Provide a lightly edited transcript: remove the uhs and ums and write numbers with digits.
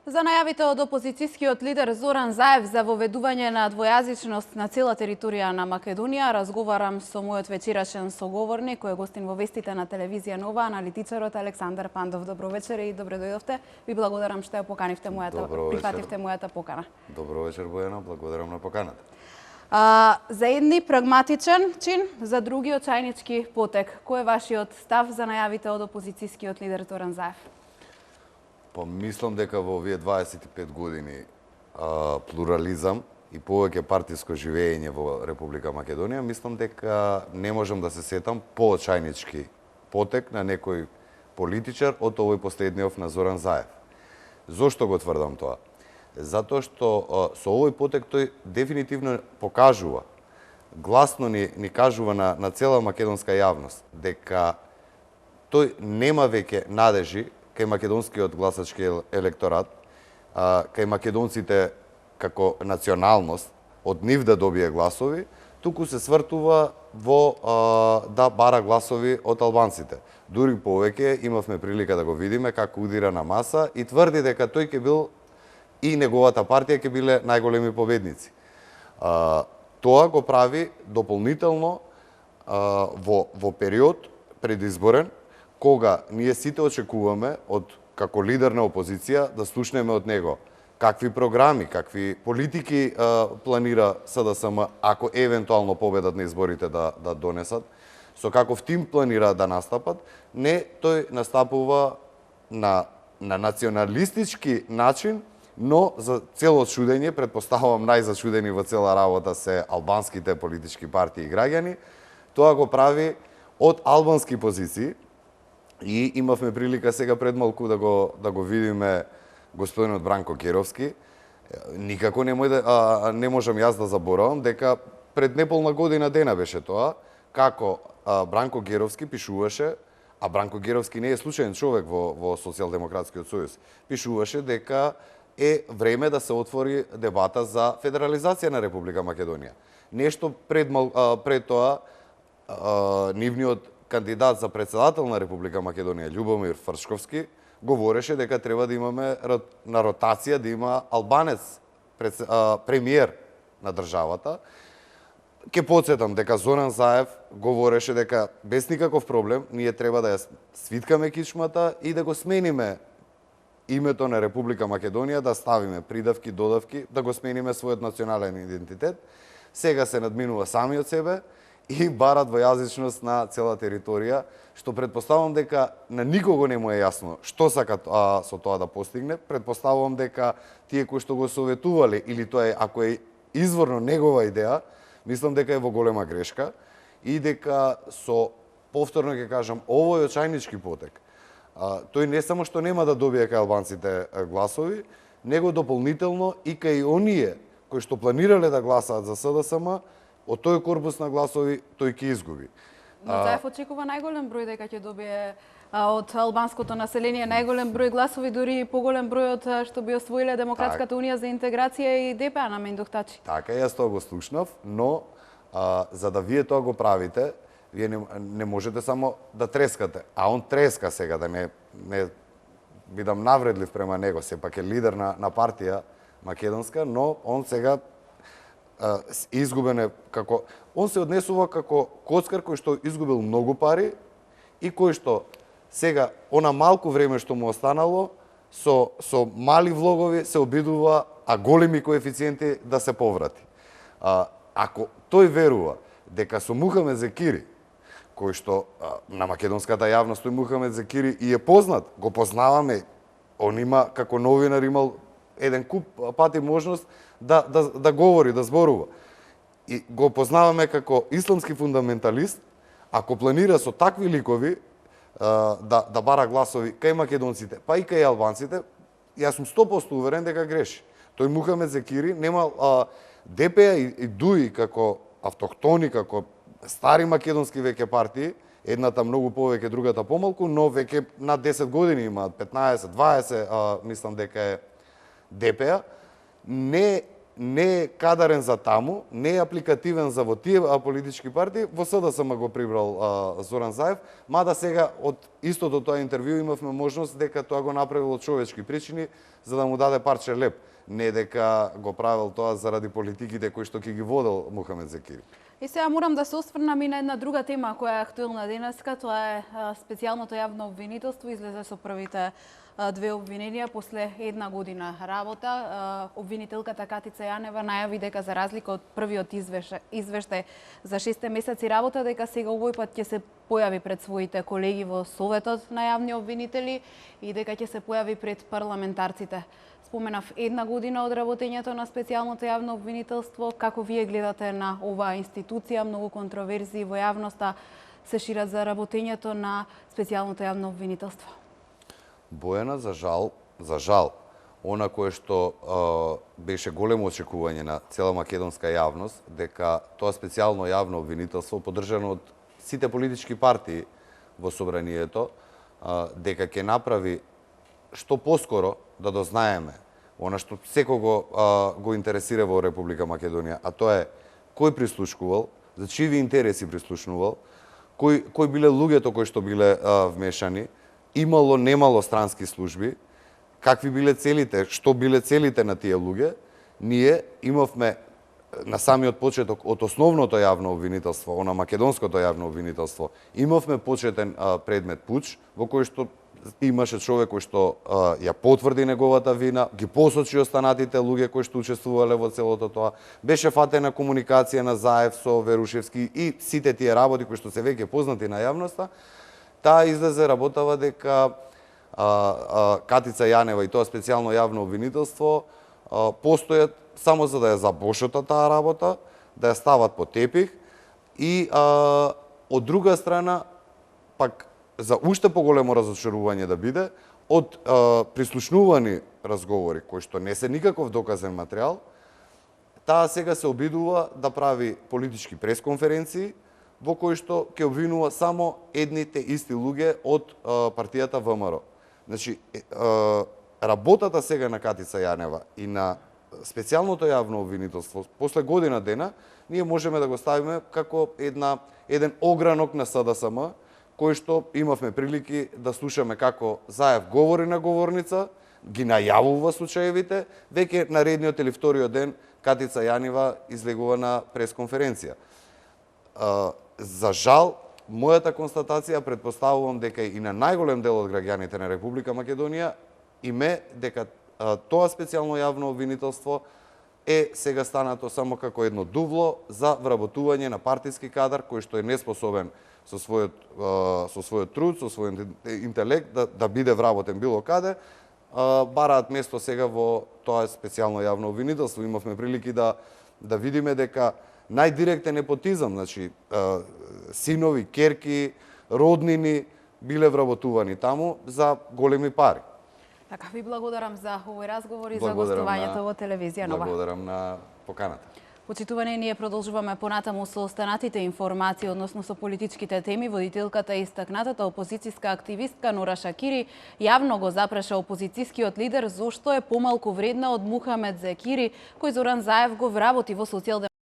За најавите од опозицијскиот лидер Зоран Заев за воведување на двојазичност на цела територија на Македонија, разговарам со мојот вечерашен соговорник, кој е гостин во вестите на телевизија Нова, аналитичарот Александар Пандов. Добро вечер и добре дојдовте. Ви благодарам што ја поканивте прифативте мојата покана. Добро вечер, Бојана, благодарам на поканата. За едни прагматичен чин, за други очајнички потек. Кој е вашиот став за најавите од опозицијскиот лидер Зоран Заев? Мислам дека во овие 25 години плурализам и повеќе партиско живење во Република Македонија, мислам дека не можам да се сетам поочајнички потек на некој политичар од овој последниот на Зоран Заев. Зошто го тврдам тоа? Затоа што со овој потек тој дефинитивно покажува, гласно ни кажува на цела македонска јавност дека тој нема веќе надежи кај македонскиот гласачки електорат, кај македонците како националност, од нив да добие гласови, туку се свртува во да бара гласови од албанците. Дури повеќе имавме прилика да го видиме како удира на маса и тврди дека тој ќе бил и неговата партија ќе биле најголеми победници. Тоа го прави дополнително во период предизборен, кога ние сите очекуваме како лидер на опозиција да слушнеме од него какви програми, какви политики планира СДСМ ако евентуално победат на изборите да донесат, со каков тим планира да настапат. Не, тој настапува на националистички начин, но за цело чудење, предпоставувам најзачудени во цела работа се албанските политички партии и граѓани, тоа го прави од албански позиции. И имавме прилика сега пред малку да го видиме господинот Бранко Геровски. Никако не можам јас да заборавам дека пред неполна година дена беше тоа, како Бранко Геровски пишуваше, а Бранко Геровски не е случаен човек во Социјалдемократскиот сојуз, пишуваше дека е време да се отвори дебата за федерализација на Република Македонија. Нешто пред тоа нивниот кандидат за председател на Република Македонија, Љубомир Фршковски, говореше дека треба да имаме на ротација, да има албанец премиер на државата. Ке потсетам дека Зоран Заев говореше дека без никаков проблем ние треба да ја свиткаме кичмата и да го смениме името на Република Македонија, да ставиме придавки, додавки, да го смениме својот национален идентитет. Сега се надминува сами од себе и бара двојазичност на цела територија, што предпоставувам дека на никого не му е јасно што сака со тоа да постигне. Предпоставувам дека тие кои што го советувале, или тоа е, ако е изворно негова идеја, мислам дека е во голема грешка и дека со, повторно ќе кажам, овој очајнички потек, тој не само што нема да добие кај албанците гласови, него дополнително и кај оние кои што планирале да гласаат за СДСМ, од тој корпус на гласови тој ќе изгуби. Но Заев очекува најголем број дека ќе добие од албанското население најголем број гласови, дури и поголем број од што би освоиле Демократската унија за интеграција и ДПА на Мендухтачи. Така, јас тоа го слушнав, но за да вие тоа го правите, вие не можете само да трескате, а он треска сега, да не бидам навредлив према него, сепак е лидер на партија македонска, но он сега изгубен е како... Он се однесува како коцкар кој што изгубил многу пари и кој што сега, она малку време што му останало, со мали влогови се обидува, а големи коефициенти да се поврати. Ако тој верува дека со Мухамед Зекири, кој што на македонската јавност тој Мухамед Зекири и е познат, го познаваме, он има, како новинар имал еден куп пати можност да говори, да зборува. И го познаваме како исламски фундаменталист, ако планира со такви ликови да бара гласови кај македонците, па и кај албанците, јас сум 100% уверен дека греши. Тој Мухамед Зекири нема ДПА и ДУИ како автохтони, како стари македонски веќе партии, едната многу повеќе, другата помалку, но веќе над 10 години имаат, 15, 20, мислам дека е ДПА, не не е кадарен за таму, не е апликативен за во тие политички партии, во СДСМ го прибрал Зоран Заев, мада сега од истото тоа интервју имавме можност дека тоа го направил од човечки причини за да му даде парче леп, не дека го правил тоа заради политиките кои што ќе ги водел Мухамед Зекири. И сега морам да се осврнам и на една друга тема која е актуелна денеска, тоа е специјалното јавно обвинителство, излезе со првите две обвиненија после една година работа. Обвинителката Катица Јанева најави дека за разлика од првиот извештај за 6 месеци работа, дека сега овој пат ќе се појави пред своите колеги во Советот на јавни обвинители и дека ќе се појави пред парламентарците. Споменав една година од работењето на специјалното јавно обвинителство. Како вие гледате на оваа институција? Многу контроверзии во јавноста се шират за работењето на специјалното јавно обвинителство. Бојана, за жал, она кое што беше големо очекување на цела македонска јавност, дека тоа специјално јавно обвинителство, поддржано од сите политички партии во собранието, дека ќе направи што поскоро да дознаеме она што секого го интересира во Република Македонија, а тоа е кој прислушкувал, за чиви интереси прислушнувал, кои биле луѓето кои што биле вмешани, имало, немало странски служби, какви биле целите, што биле целите на тие луѓе. Ние имавме на самиот почеток од основното јавно обвинителство, она македонското јавно обвинителство, имавме почетен предмет пуч, во кој што имаше човек кој што ја потврди неговата вина, ги посочи останатите луѓе кои што учествувале во целото тоа. Беше фатена комуникација на Заев со Верушевски и сите тие работи кои што се веќе познати на јавноста. Таа излезе работава дека Катица Јанева и тоа специјално јавно обвинителство постојат само за да ја забошота таа работа, да ја стават по тепих и од друга страна пак за уште поголемо разочарување да биде од прислушнувани разговори кои што не се никаков доказен материјал, таа сега се обидува да прави политички пресконференции во кои што ќе обвинува само едните исти луѓе од партијата ВМРО. Значи, работата сега на Катица Јанева и на специјалното јавно обвинителство после година дена, ние можеме да го ставиме како еден огранок на СДСМ, кој што имавме прилики да слушаме како Заев говори на говорница, ги најавува случаевите, веќе наредниот или вториот ден Катица Јанева излегува на пресконференција. За жал, мојата констатација, предпоставувам дека и на најголем дел од граѓаните на Република Македонија име дека тоа специјално јавно обвинителство е сега станато само како едно дувло за вработување на партиски кадар кој што е неспособен со својот труд, со својот интелект да биде вработен било каде, бараат место сега во тоа специјално јавно обвинителство. Имавме прилики да видиме дека најдиректен непотизам, значи синови, керки, роднини биле вработувани таму за големи пари. Така, ви благодарам за овој разговор и за гостувањето во телевизија Нова. Благодарам на поканата. Почитувани, ние продолжуваме понатаму со останатите информации односно со политичките теми. Водителката и истакнатата опозицијска активистка Нора Шакири јавно го запраша опозицијскиот лидер зошто е помалку вредна од Мухамед Зекири, кој Зоран Заев го вработи во